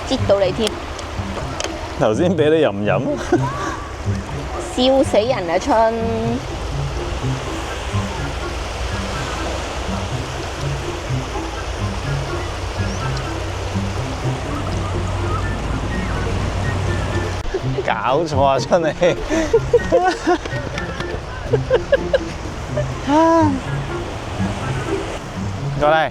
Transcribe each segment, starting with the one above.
擠到你添，頭先俾你飲唔飲？笑死人啊春！搞錯啊，春你！過嚟。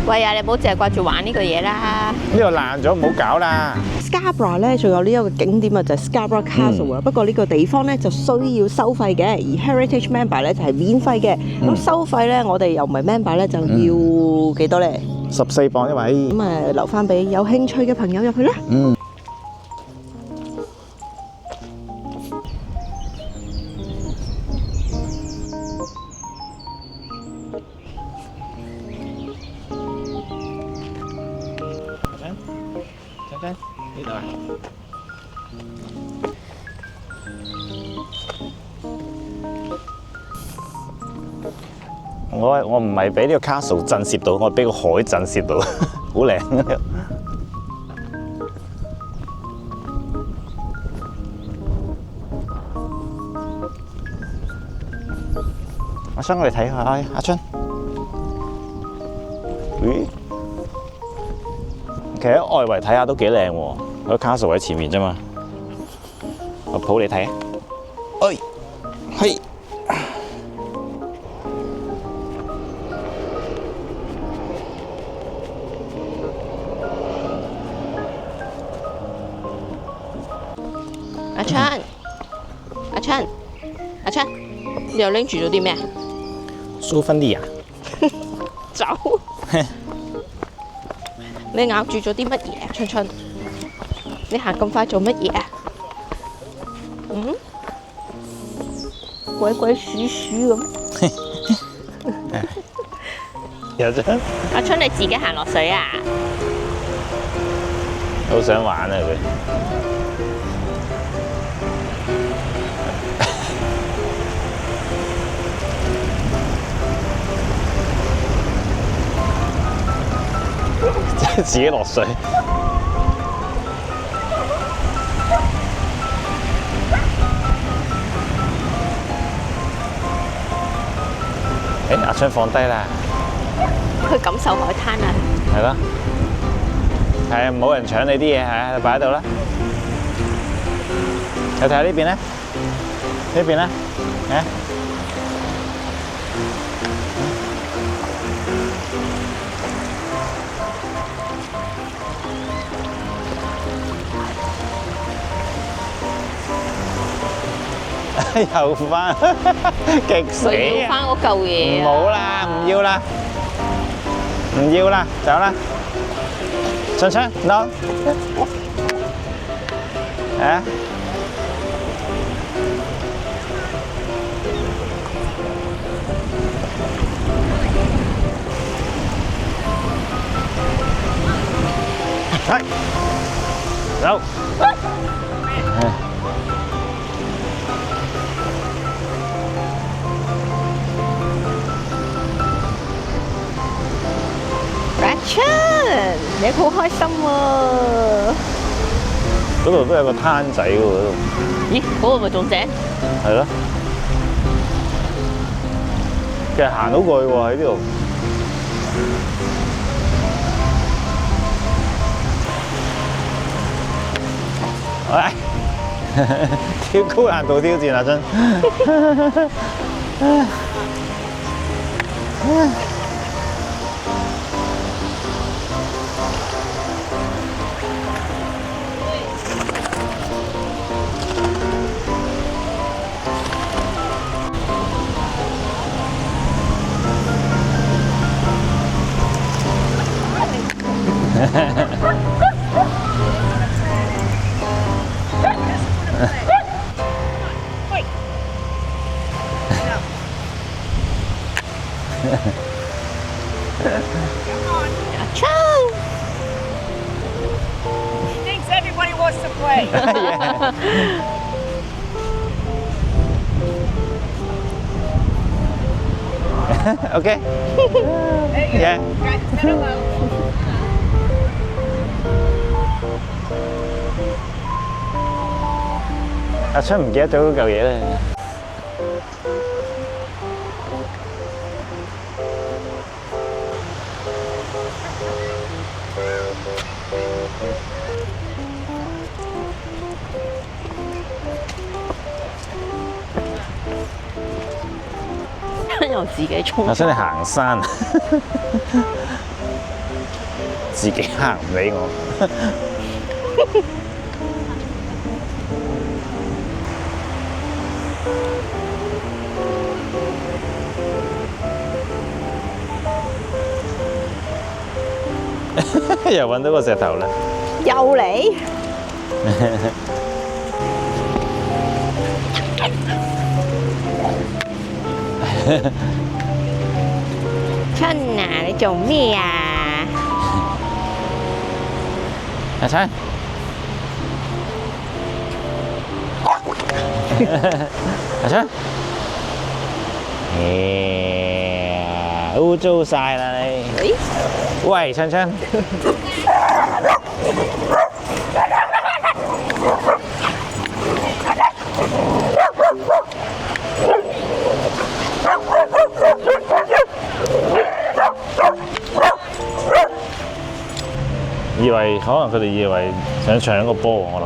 喂啊，你唔好淨係掛住玩呢個嘢啦。呢度爛咗，唔好搞啦。Scarborough 咧，仲有呢一個景點啊，就係 Scarborough Castle 啊。不過呢個地方咧就需要收費嘅，而 Heritage Member 咧就係免費嘅。咁收費咧，我哋又唔係 Member 咧，就要幾多咧？ 14磅一位。咁留翻俾有興趣嘅朋友入去啦。呢度啊！我唔係俾呢個 castle 震懾到，我俾個海震懾到，好靚。阿春，我哋睇下阿春。咦？其實喺外圍睇下都幾靚喎，個 castle 喺前面啫嘛。我抱你睇啊！哎，係。阿春，阿春，阿春，你又拎住咗啲咩啊？蘇芬利亞。走！你咬住咗啲乜嘢啊，春春？你行咁快做乜嘢啊？嗯？鬼鬼祟祟咁。有張。阿春你自己行落水啊？好想玩啊佢。自己落水。阿春放低啦。去感受海灘啊！係咯。係啊，冇人搶你啲嘢，係啊，擺喺度啦。你睇下呢邊咧？呢邊咧？啊？又翻，激死佢要翻嗰嚿嘢啊！唔好啦，唔要啦，唔要啦，走啦。春春 ，no， 啊？係，走。春，你好開心喎！嗰度都有個攤仔喎，嗰度。咦，嗰個咪仲正？係咯。其實行到過去喎喺呢度。喂，跳高難度挑戰啊真。He thinks everybody wants to play. OK。Yeah。Guys, say hello. 阿春唔記得咗嗰嚿嘢咧。又自己衝阿春你行山，自己行唔理我。又揾到個石頭啦！又嚟，春啊，你做咩啊？阿春，阿春，污糟晒啦你！喂，春春。以為可能佢哋以為想搶個波，我諗，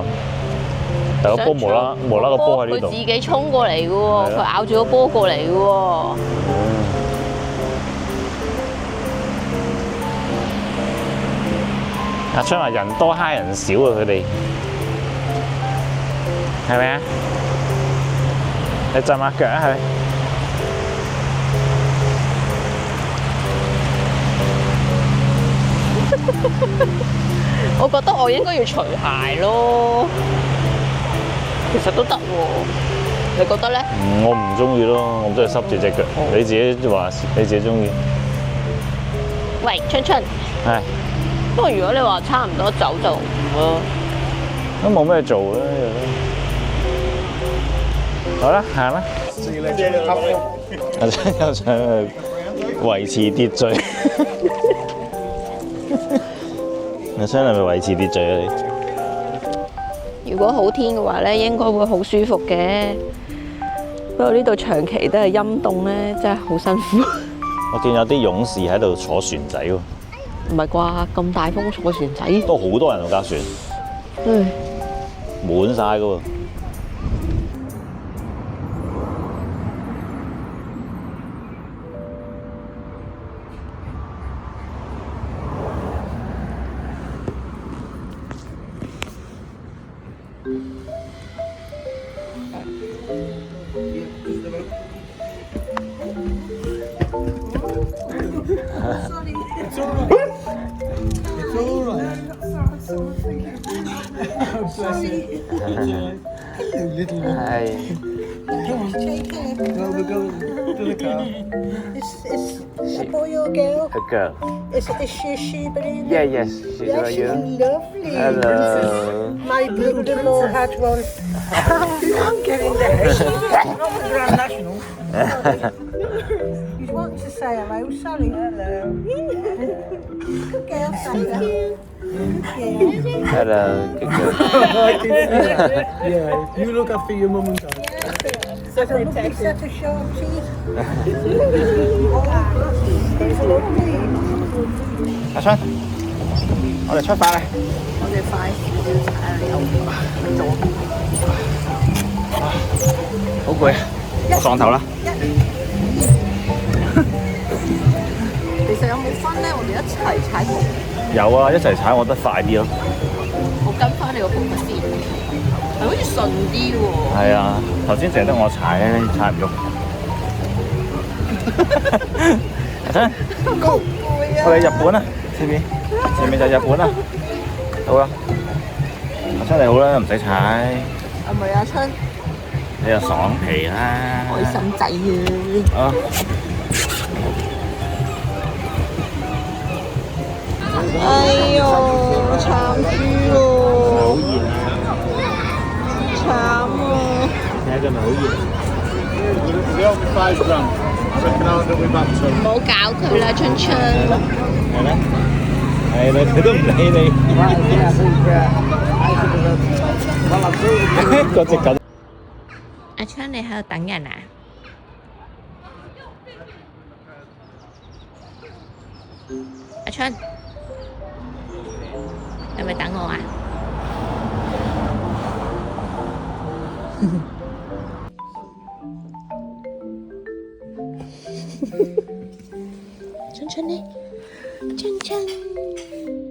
但個波無啦個波喺呢度。佢自己衝過嚟嘅喎，係咯佢咬住個波過嚟嘅喎。阿春話人多蝦人少啊，佢哋係咪啊？你浸下腳啊，係咪？我覺得我應該要除鞋咯，其實都得喎。你覺得咧？我唔中意咯，我都係濕住隻腳。你自己話你自己中意。喂，春春，係不過如果你話差唔多走就唔咯。都冇咩做啦。好啦，行啦。阿春又想去維持秩序。阿春係咪維持秩序啊？你？如果好天嘅話咧，應該會好舒服嘅。不過呢度長期都係陰凍咧，真係好辛苦。我見有啲勇士喺度坐船仔喎。唔係啩？咁大風坐船仔？都好多人喎架船，唉，滿晒噶喎。係。Take care. No, we're going to the car. Is a boy or girl? A girl. Is she a sheep? Yeah, yes. She's Yeah, right she's here. lovely. Hello. My brother-in-law had one. I'm getting there. She's not the Grand National. He's wanting to say hello, Sally. Hello. Good girl, Sally. Good girl. Hello. Good girl. Yeah, you look after your mum and dad. Set of sharp teeth. It's lovely. 阿春，我哋出發啦！我哋快少少踩你右邊，左邊。好攰啊！我撞頭啦！其實有冇分咧？我哋一齊踩同。有啊，一齊踩我覺得快啲咯。我跟翻你個步伐先，係好似順啲喎。係啊，頭先淨係得我踩咧，踩唔喐。阿春，我哋日本啊，前面就日本啦。好啦，阿春你好啦，唔使踩，係咪阿春？你又爽皮啦。開心仔啊！啊！哎呦，慘豬咯！慘啊！睇下佢咪好熱。唔好搞佢啦，春春。係啦，係啦，佢都唔理你。嗰隻狗。阿春，你喺度等人啊？阿春，係咪等我啊？春春呢？春春。